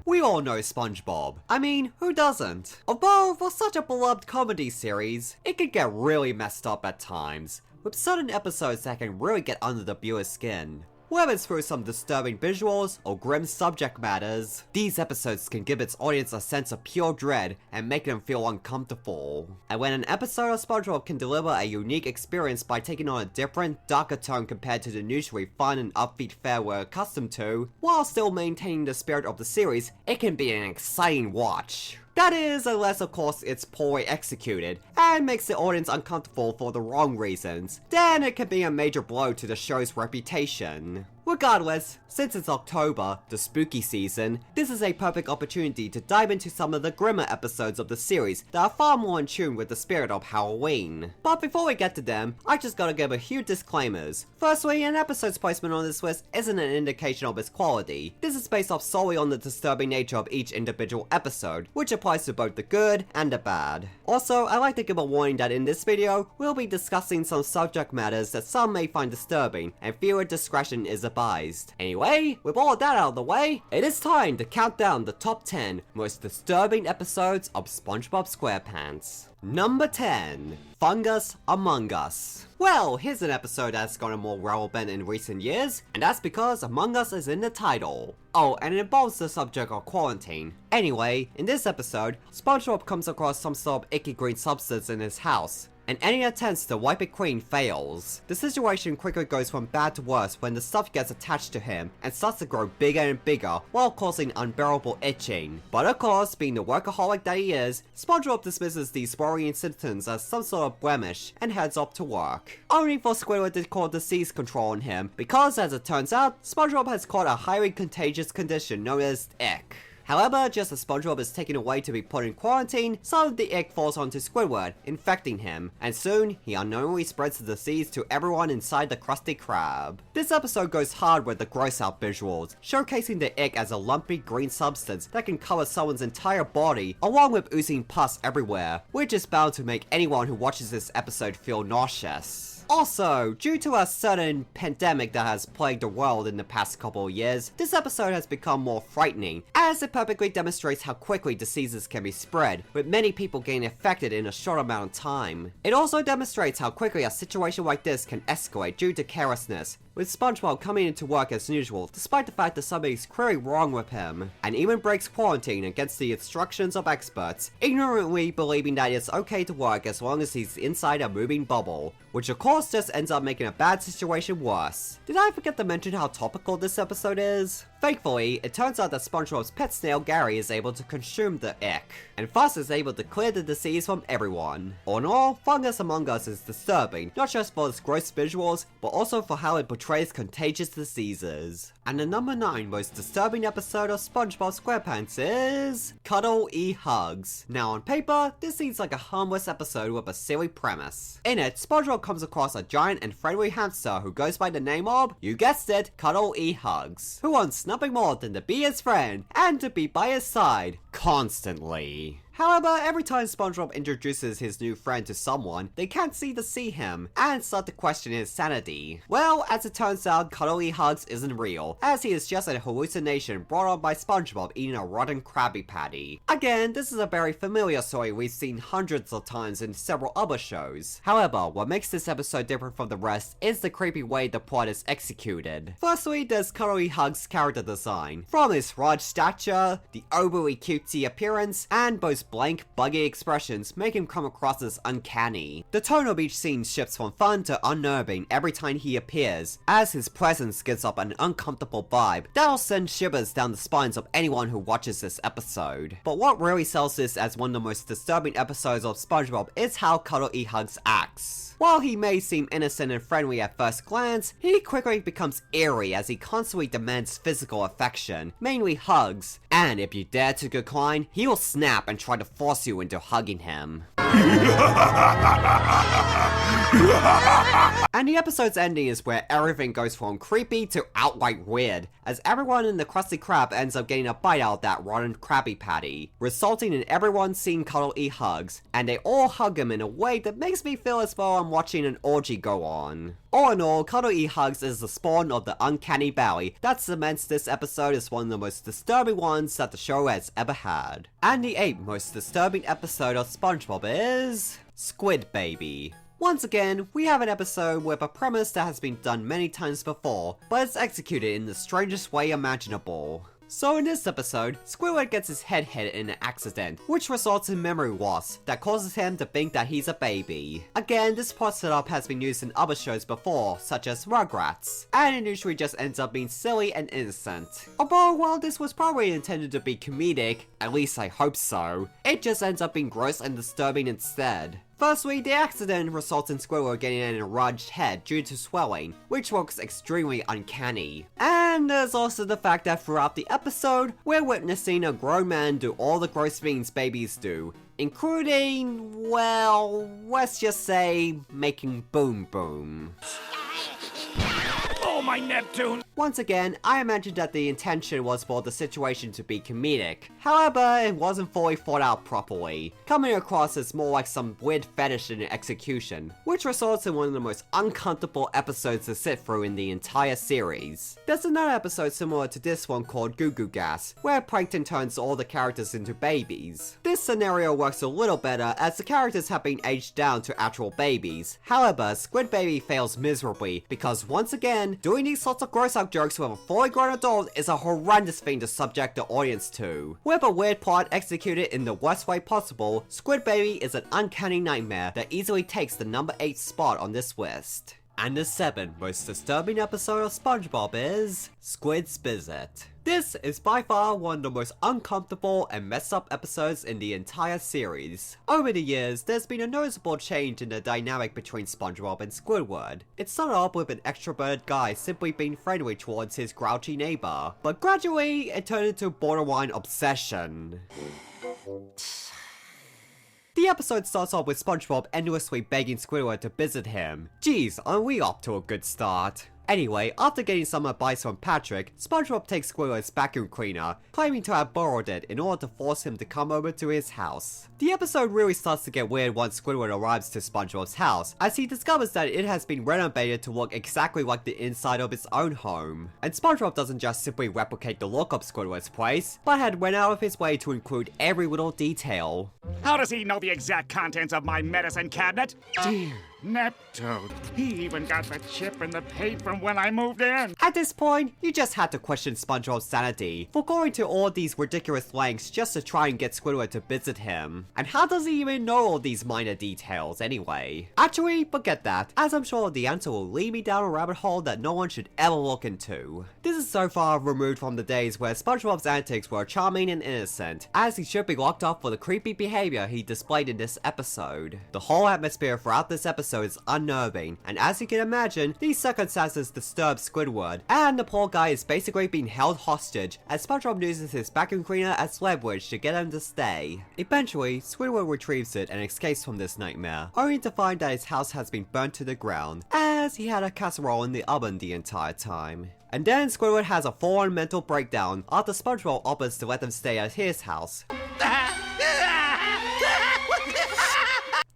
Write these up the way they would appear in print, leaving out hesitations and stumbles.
We all know SpongeBob. I mean, who doesn't? Although, for such a beloved comedy series, it can get really messed up at times, with certain episodes that can really get under the viewer's skin. Whether it's through some disturbing visuals or grim subject matters, these episodes can give its audience a sense of pure dread and make them feel uncomfortable. And when an episode of SpongeBob can deliver a unique experience by taking on a different, darker tone compared to the usually fun and upbeat fare we're accustomed to, while still maintaining the spirit of the series, it can be an exciting watch. That is, unless of course it's poorly executed, and makes the audience uncomfortable for the wrong reasons, then it can be a major blow to the show's reputation. Regardless, since it's October, the spooky season, this is a perfect opportunity to dive into some of the grimmer episodes of the series that are far more in tune with the spirit of Halloween. But before we get to them, I just gotta give a few disclaimers. Firstly, an episode's placement on this list isn't an indication of its quality. This is based off solely on the disturbing nature of each individual episode, which applies to both the good and the bad. Also, I like to give a warning that in this video, we'll be discussing some subject matters that some may find disturbing, and viewer discretion is advised. Anyway, with all that out of the way, it is time to count down the top 10 most disturbing episodes of SpongeBob SquarePants. Number 10. Fungus Among Us. Well, here's an episode that's gotten more relevant in recent years, and that's because Among Us is in the title. Oh, and it involves the subject of quarantine. Anyway, in this episode, SpongeBob comes across some sort of icky green substance in his house, and any attempts to wipe it clean fails. The situation quickly goes from bad to worse when the stuff gets attached to him and starts to grow bigger and bigger while causing unbearable itching. But of course, being the workaholic that he is, SpongeBob dismisses these worrying symptoms as some sort of blemish and heads off to work. Only for Squidward to call disease control on him, because as it turns out, SpongeBob has caught a highly contagious condition known as ick. However, just as SpongeBob is taken away to be put in quarantine, some of the ick falls onto Squidward, infecting him, and soon, he unknowingly spreads the disease to everyone inside the Krusty Krab. This episode goes hard with the gross out visuals, showcasing the ick as a lumpy green substance that can cover someone's entire body, along with oozing pus everywhere, which is bound to make anyone who watches this episode feel nauseous. Also, due to a certain pandemic that has plagued the world in the past couple of years, this episode has become more frightening, as it perfectly demonstrates how quickly diseases can be spread, with many people getting affected in a short amount of time. It also demonstrates how quickly a situation like this can escalate due to carelessness, with SpongeBob coming into work as usual, despite the fact that something is clearly wrong with him, and even breaks quarantine against the instructions of experts, ignorantly believing that it's okay to work as long as he's inside a moving bubble, which of course just ends up making a bad situation worse. Did I forget to mention how topical this episode is? Thankfully, it turns out that SpongeBob's pet snail Gary is able to consume the ick, and thus is able to clear the disease from everyone. All in all, Fungus Among Us is disturbing, not just for its gross visuals, but also for how it portrays contagious diseases. And the number 9 most disturbing episode of SpongeBob SquarePants is Cuddle E Hugs. Now on paper, this seems like a harmless episode with a silly premise. In it, SpongeBob comes across a giant and friendly hamster who goes by the name of, you guessed it, Cuddle E Hugs, who wants nothing more than to be his friend and to be by his side constantly. However, every time SpongeBob introduces his new friend to someone, they can't seem to see him, and start to question his sanity. Well, as it turns out, Cuddle E Hugs isn't real, as he is just a hallucination brought on by SpongeBob eating a rotten Krabby Patty. Again, this is a very familiar story we've seen hundreds of times in several other shows. However, what makes this episode different from the rest is the creepy way the plot is executed. Firstly, there's Cuddle E Hugs' character design. From his large stature, the overly cutesy appearance, and both blank, buggy expressions make him come across as uncanny. The tone of each scene shifts from fun to unnerving every time he appears, as his presence gives up an uncomfortable vibe that'll send shivers down the spines of anyone who watches this episode. But what really sells this as one of the most disturbing episodes of SpongeBob is how Cuddle E Hugs acts. While he may seem innocent and friendly at first glance, he quickly becomes eerie as he constantly demands physical affection, mainly hugs, and if you dare to decline, he will snap and try to force you into hugging him. And the episode's ending is where everything goes from creepy to outright weird, as everyone in the Krusty Krab ends up getting a bite out of that rotten Krabby Patty, resulting in everyone seeing Cuddle E Hugs, and they all hug him in a way that makes me feel as though I'm watching an orgy go on. All in all, Cuddle E Hugs is the spawn of the uncanny valley that cements this episode as one of the most disturbing ones that the show has ever had. And the 8th most disturbing episode of SpongeBob is Squid Baby. Once again, we have an episode with a premise that has been done many times before, but it's executed in the strangest way imaginable. So in this episode, Squidward gets his head hit in an accident, which results in memory loss that causes him to think that he's a baby. Again, this plot setup has been used in other shows before, such as Rugrats, and it usually just ends up being silly and innocent. Although, while this was probably intended to be comedic, at least I hope so, it just ends up being gross and disturbing instead. Firstly, the accident results in Squidward getting an enlarged head due to swelling, which looks extremely uncanny. And there's also the fact that throughout the episode, we're witnessing a grown man do all the gross things babies do, including, well, let's just say, making boom boom. Oh, my Neptune! Once again, I imagine that the intention was for the situation to be comedic. However, it wasn't fully thought out properly, coming across as more like some weird fetish in execution, which results in one of the most uncomfortable episodes to sit through in the entire series. There's another episode similar to this one called Goo Goo Gas, where Plankton turns all the characters into babies. This scenario works a little better as the characters have been aged down to actual babies. However, Squid Baby fails miserably because once again, doing these sorts of gross out jokes with a fully grown adult is a horrendous thing to subject the audience to. With a weird plot executed in the worst way possible, Squid Baby is an uncanny nightmare that easily takes the number 8 spot on this list. And the 7th most disturbing episode of SpongeBob is Squids Visit. This is by far one of the most uncomfortable and messed up episodes in the entire series. Over the years, there's been a noticeable change in the dynamic between SpongeBob and Squidward. It started off with an extroverted guy simply being friendly towards his grouchy neighbor, but gradually it turned into borderline obsession. The episode starts off with SpongeBob endlessly begging Squidward to visit him. Geez, aren't we off to a good start? Anyway, after getting some advice from Patrick, SpongeBob takes Squidward's vacuum cleaner, claiming to have borrowed it in order to force him to come over to his house. The episode really starts to get weird once Squidward arrives to SpongeBob's house, as he discovers that it has been renovated to look exactly like the inside of his own home. And SpongeBob doesn't just simply replicate the look of Squidward's place, but had went out of his way to include every little detail. How does he know the exact contents of my medicine cabinet? Dear Neptune, he even got the chip in the paint from when I moved in. At this point, you just had to question SpongeBob's sanity for going to all these ridiculous lengths just to try and get Squidward to visit him. And how does he even know all these minor details anyway? Actually, forget that, as I'm sure the answer will lead me down a rabbit hole that no one should ever look into. This is so far removed from the days where SpongeBob's antics were charming and innocent, as he should be locked up for the creepy behavior he displayed in this episode. The whole atmosphere throughout this episode is unnerving, and as you can imagine, these circumstances disturb Squidward, and the poor guy is basically being held hostage as SpongeBob uses his vacuum cleaner as leverage to get him to stay. Eventually, Squidward retrieves it and escapes from this nightmare, only to find that his house has been burnt to the ground, as he had a casserole in the oven the entire time. And then Squidward has a full-on mental breakdown after SpongeBob offers to let them stay at his house.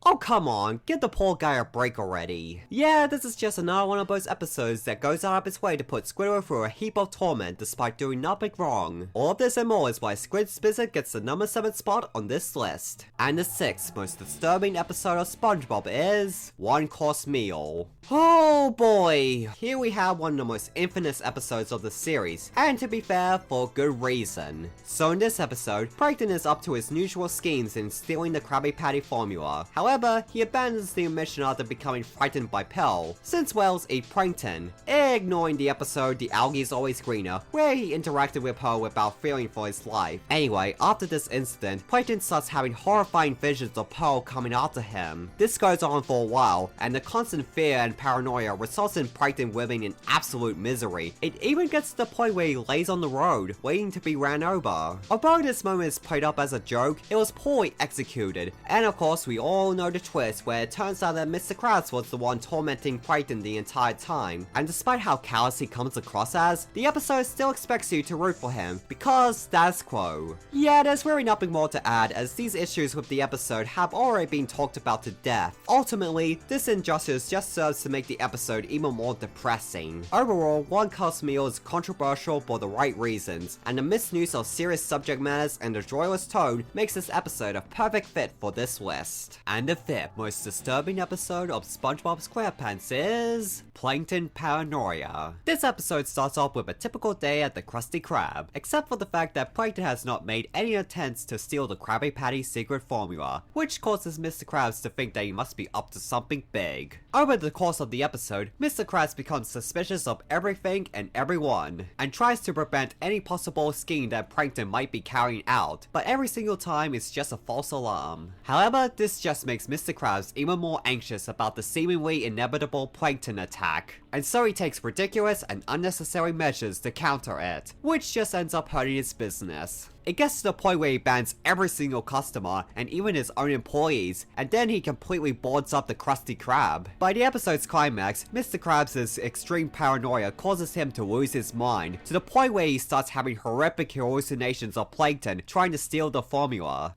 Oh come on, give the poor guy a break already. Yeah, this is just another one of those episodes that goes out of its way to put Squidward through a heap of torment despite doing nothing wrong. All of this and more is why Squids Visit gets the number 7 spot on this list. And the 6th most disturbing episode of SpongeBob is One Course Meal. Oh boy, here we have one of the most infamous episodes of the series, and to be fair, for good reason. So in this episode, Plankton is up to his usual schemes in stealing the Krabby Patty formula. However, he abandons the mission after becoming frightened by Pearl, since whales eat plankton, ignoring the episode The Algae is Always Greener, where he interacted with her without fearing for his life. Anyway, after this incident, Plankton starts having horrifying visions of Pearl coming after him. This goes on for a while, and the constant fear and paranoia results in Plankton living in absolute misery. It even gets to the point where he lays on the road, waiting to be ran over. Although this moment is played up as a joke, it was poorly executed, and of course we all know know the twist where it turns out that Mr. Krabs was the one tormenting Plankton the entire time, and despite how callous he comes across as, the episode still expects you to root for him, because status quo. Yeah, there's really nothing more to add, as these issues with the episode have already been talked about to death. Ultimately, this injustice just serves to make the episode even more depressing. Overall, One Cuss Meal is controversial for the right reasons, and the misuse of serious subject matters and the joyless tone makes this episode a perfect fit for this list. And the fifth most disturbing episode of SpongeBob SquarePants is Plankton Paranoia. This episode starts off with a typical day at the Krusty Krab, except for the fact that Plankton has not made any attempts to steal the Krabby Patty's secret formula, which causes Mr. Krabs to think that he must be up to something big. Over the course of the episode, Mr. Krabs becomes suspicious of everything and everyone, and tries to prevent any possible scheme that Plankton might be carrying out, but every single time it's just a false alarm. However, this just makes Mr. Krabs even more anxious about the seemingly inevitable Plankton attack, and so he takes ridiculous and unnecessary measures to counter it, which just ends up hurting his business. It gets to the point where he bans every single customer, and even his own employees, and then he completely boards up the Krusty Krab. By the episode's climax, Mr. Krabs' extreme paranoia causes him to lose his mind, to the point where he starts having horrific hallucinations of Plankton trying to steal the formula.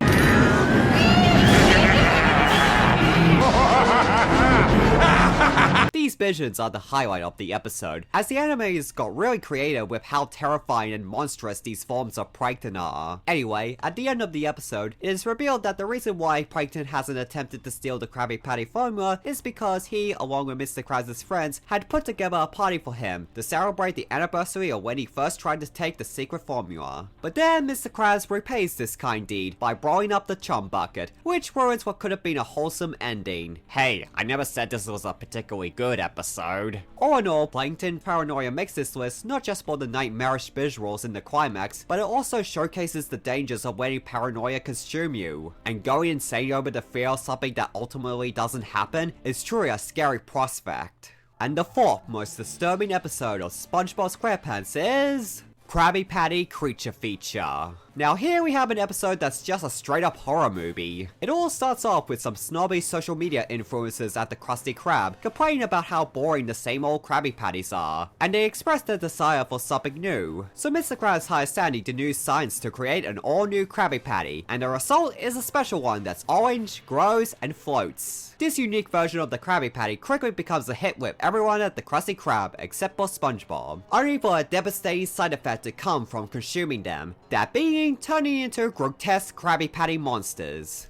These visions are the highlight of the episode, as the animators got really creative with how terrifying and monstrous these forms of Plankton are. Anyway, at the end of the episode, it is revealed that the reason why Plankton hasn't attempted to steal the Krabby Patty formula is because he, along with Mr. Krabs' friends, had put together a party for him to celebrate the anniversary of when he first tried to take the secret formula. But then Mr. Krabs repays this kind deed by blowing up the chum bucket, which ruins what could have been a wholesome ending. Hey, I never said this was a particularly good episode. All in all, Plankton Paranoia makes this list not just for the nightmarish visuals in the climax, but it also showcases the dangers of letting paranoia consume you. And going insane over the fear of something that ultimately doesn't happen is truly a scary prospect. And the fourth most disturbing episode of SpongeBob SquarePants is Krabby Patty Creature Feature. Now here we have an episode that's just a straight up horror movie. It all starts off with some snobby social media influencers at the Krusty Krab complaining about how boring the same old Krabby Patties are, and they express their desire for something new. So Mr. Krabs hires Sandy to use science to create an all new Krabby Patty, and the result is a special one that's orange, grows, and floats. This unique version of the Krabby Patty quickly becomes a hit with everyone at the Krusty Krab except for SpongeBob, only for a devastating side effect to come from consuming them, that being turning into grotesque Krabby Patty monsters.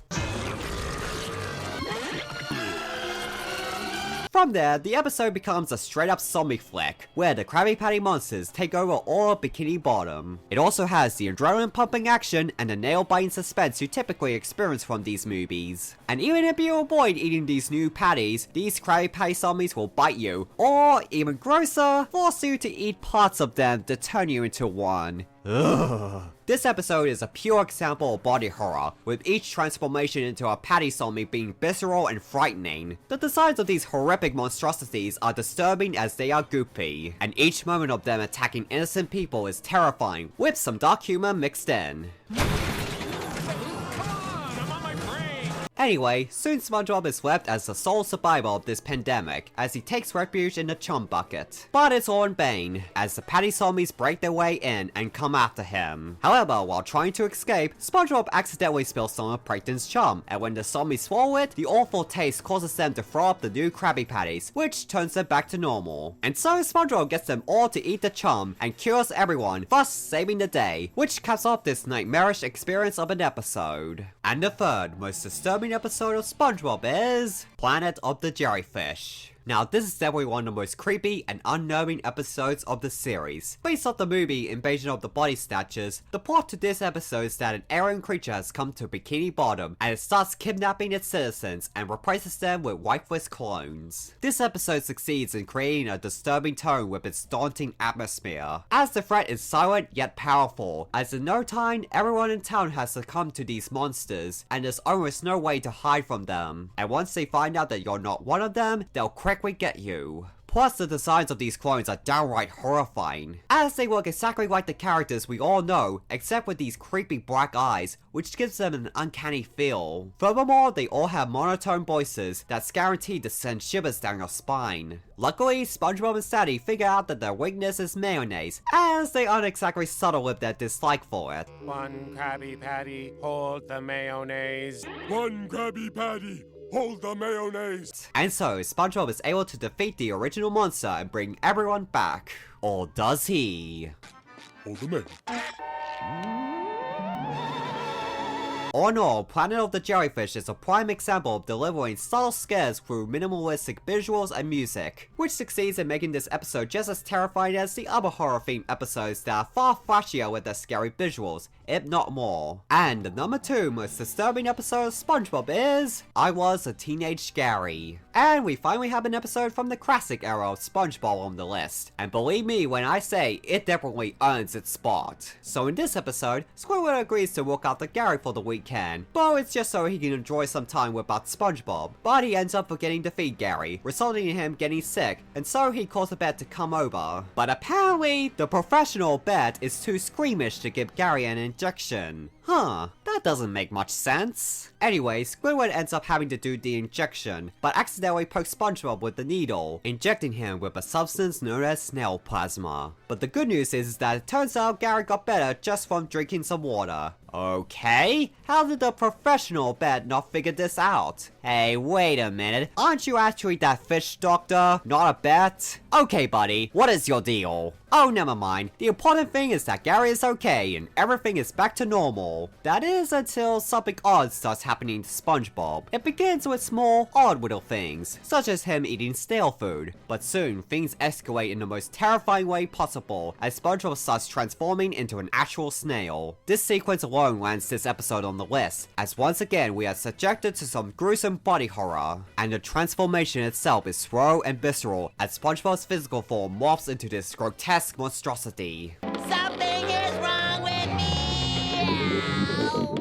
From there, the episode becomes a straight up zombie flick, where the Krabby Patty monsters take over all of Bikini Bottom. It also has the adrenaline pumping action and the nail biting suspense you typically experience from these movies. And even if you avoid eating these new patties, these Krabby Patty zombies will bite you, or even grosser, force you to eat parts of them to turn you into one. Ugh. This episode is a pure example of body horror, with each transformation into a patty zombie being visceral and frightening. The designs of these horrific monstrosities are disturbing as they are goopy, and each moment of them attacking innocent people is terrifying, with some dark humor mixed in. Anyway, soon SpongeBob is left as the sole survivor of this pandemic, as he takes refuge in the chum bucket. But it's all in vain, as the patty zombies break their way in and come after him. However, while trying to escape, SpongeBob accidentally spills some of Plankton's chum, and when the zombies swallow it, the awful taste causes them to throw up the new Krabby Patties, which turns them back to normal. And so SpongeBob gets them all to eat the chum, and cures everyone, thus saving the day, which caps off this nightmarish experience of an episode. And the third most disturbing episode of SpongeBob is Planet of the Jellyfish. Now, this is definitely one of the most creepy and unnerving episodes of the series. Based off the movie Invasion of the Body Snatchers, the plot to this episode is that an alien creature has come to Bikini Bottom, and it starts kidnapping its citizens and replaces them with lifeless clones. This episode succeeds in creating a disturbing tone with its daunting atmosphere, as the threat is silent yet powerful, as in no time, everyone in town has succumbed to these monsters, and there's almost no way to hide from them. And once they find out that you're not one of them, they'll quickly get you. Plus, the designs of these clones are downright horrifying, as they look exactly like the characters we all know, except with these creepy black eyes, which gives them an uncanny feel. Furthermore, they all have monotone voices that's guaranteed to send shivers down your spine. Luckily, SpongeBob and Sandy figure out that their weakness is mayonnaise, as they aren't exactly subtle with their dislike for it. One Krabby Patty, hold the mayonnaise. One Krabby Patty, hold the mayonnaise. And so, SpongeBob is able to defeat the original monster and bring everyone back. Or does he? Hold the mayonnaise. All in all, Planet of the Jellyfish is a prime example of delivering subtle scares through minimalistic visuals and music, which succeeds in making this episode just as terrifying as the other horror-themed episodes that are far flashier with their scary visuals, if not more. And the number 2 most disturbing episode of SpongeBob is I Was a Teenage Gary. And we finally have an episode from the classic era of SpongeBob on the list. And believe me when I say it definitely earns its spot. So in this episode, Squidward agrees to work out the Gary for the weekend, but it's just so he can enjoy some time without SpongeBob. But he ends up forgetting to feed Gary, resulting in him getting sick, and so he calls a vet to come over. But apparently, the professional vet is too squeamish to give Gary an injection. Huh, that doesn't make much sense. Anyway, Squidward ends up having to do the injection, but accidentally pokes SpongeBob with the needle, injecting him with a substance known as snail plasma. But the good news is that it turns out Gary got better just from drinking some water. Okay, how did the professional vet not figure this out? Hey, wait a minute, aren't you actually that fish doctor, not a vet? Okay buddy, what is your deal? Oh, never mind, the important thing is that Gary is okay and everything is back to normal. That is until something odd starts happening to SpongeBob. It begins with small, odd little things, such as him eating stale food, but soon things escalate in the most terrifying way possible as SpongeBob starts transforming into an actual snail. This sequence alone lands this episode on the list, as once again we are subjected to some gruesome body horror, and the transformation itself is slow and visceral as SpongeBob's physical form morphs into this grotesque monstrosity. Something is wrong with me!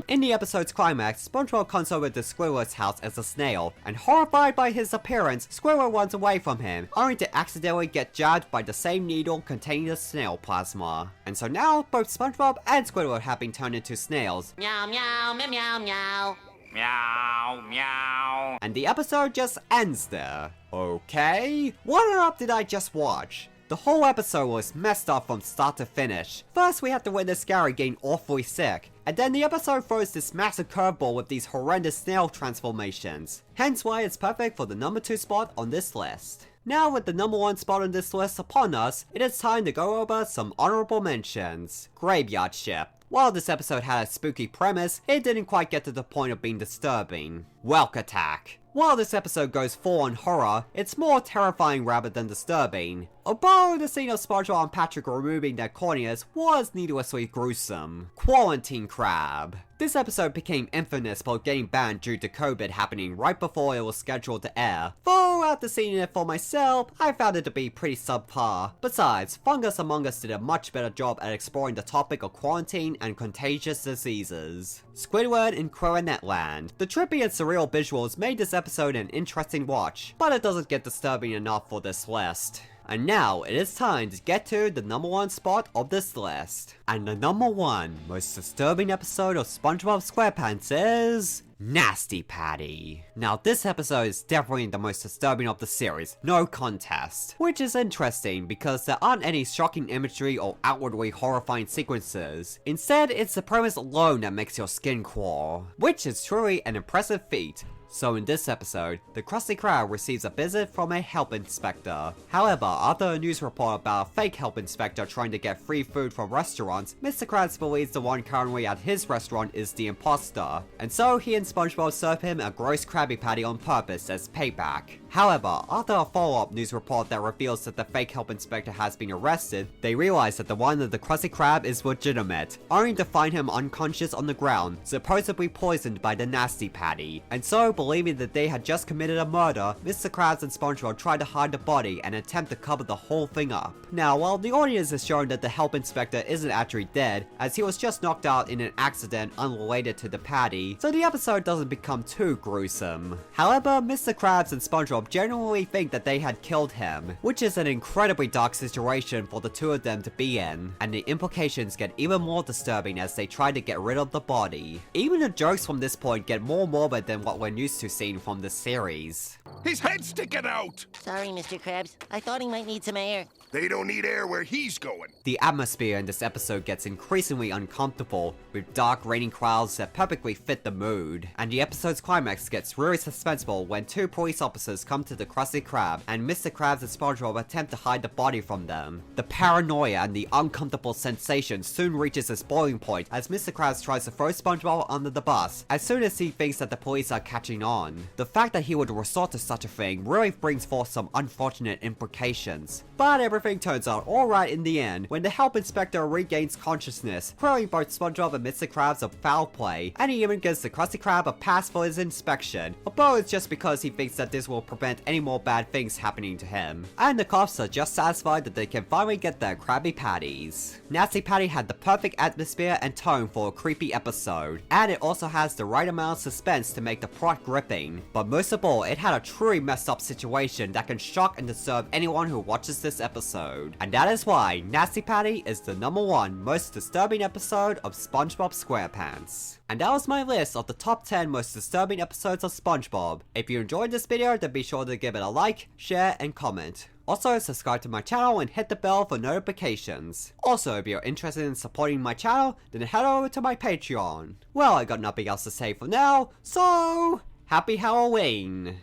In the episode's climax, SpongeBob comes over to Squidward's house as a snail, and horrified by his appearance, Squidward runs away from him, only to accidentally get jabbed by the same needle containing the snail plasma. And so now, both SpongeBob and Squidward have been turned into snails. Meow meow meow meow meow. Meow, meow. And the episode just ends there. Okay? What on earth did I just watch? The whole episode was messed up from start to finish. First, we have to witness Gary getting awfully sick, and then the episode throws this massive curveball with these horrendous snail transformations. Hence why it's perfect for the number 2 spot on this list. Now with the number 1 spot on this list upon us, it is time to go over some honorable mentions. Graveyard Shift. While this episode had a spooky premise, it didn't quite get to the point of being disturbing. Whelk Attack. While this episode goes full on horror, it's more terrifying rather than disturbing. Although the scene of SpongeBob and Patrick removing their corneas was needlessly gruesome. Quarantine Crab. This episode became infamous for getting banned due to COVID happening right before it was scheduled to air. Though after seeing it for myself, I found it to be pretty subpar. Besides, Fungus Among Us did a much better job at exploring the topic of quarantine and contagious diseases. Squidward in Coronetland. The trippy and surreal visuals made this episode an interesting watch, but it doesn't get disturbing enough for this list. And now, it is time to get to the number 1 spot of this list. And the number 1 most disturbing episode of SpongeBob SquarePants is... Nasty Patty. Now this episode is definitely the most disturbing of the series, no contest. Which is interesting because there aren't any shocking imagery or outwardly horrifying sequences. Instead, it's the premise alone that makes your skin crawl. Which is truly an impressive feat. So in this episode, the Krusty Krab receives a visit from a help inspector. However, after a news report about a fake help inspector trying to get free food from restaurants, Mr. Krabs believes the one currently at his restaurant is the imposter. And so he and SpongeBob serve him a gross Krabby Patty on purpose as payback. However, after a follow-up news report that reveals that the fake help inspector has been arrested, they realize that the one of the Krusty Krab is legitimate, only to find him unconscious on the ground, supposedly poisoned by the Nasty Patty. And so, believing that they had just committed a murder, Mr. Krabs and SpongeBob try to hide the body and attempt to cover the whole thing up. Now, while the audience is shown that the help inspector isn't actually dead, as he was just knocked out in an accident unrelated to the patty, so the episode doesn't become too gruesome. However, Mr. Krabs and SpongeBob SpongeBob genuinely think that they had killed him, which is an incredibly dark situation for the two of them to be in, and the implications get even more disturbing as they try to get rid of the body. Even the jokes from this point get more morbid than what we're used to seeing from this series. His head's sticking out! Sorry, Mr. Krabs. I thought he might need some air. They don't need air where he's going. The atmosphere in this episode gets increasingly uncomfortable, with dark raining clouds that perfectly fit the mood. And the episode's climax gets really suspenseful when two police officers come to the Krusty Krab, and Mr. Krabs and SpongeBob attempt to hide the body from them. The paranoia and the uncomfortable sensation soon reaches its boiling point as Mr. Krabs tries to throw SpongeBob under the bus as soon as he thinks that the police are catching on. The fact that he would resort to such a thing really brings forth some unfortunate implications. But everything turns out alright in the end when the help inspector regains consciousness, clearing both SpongeBob and Mr. Krabs of foul play, and he even gives the Krusty Krab a pass for his inspection, although it's just because he thinks that this will prevent any more bad things happening to him. And the cops are just satisfied that they can finally get their Krabby Patties. Nasty Patty had the perfect atmosphere and tone for a creepy episode, and it also has the right amount of suspense to make the plot gripping. But most of all, it had a truly messed up situation that can shock and disturb anyone who watches this episode. And that is why Nasty Patty is the #1 most disturbing episode of SpongeBob SquarePants. And that was my list of the top 10 most disturbing episodes of SpongeBob. If you enjoyed this video, then be sure to give it a like, share, and comment. Also, subscribe to my channel and hit the bell for notifications. Also, if you're interested in supporting my channel, then head over to my Patreon. Well, I got nothing else to say for now, so happy Halloween!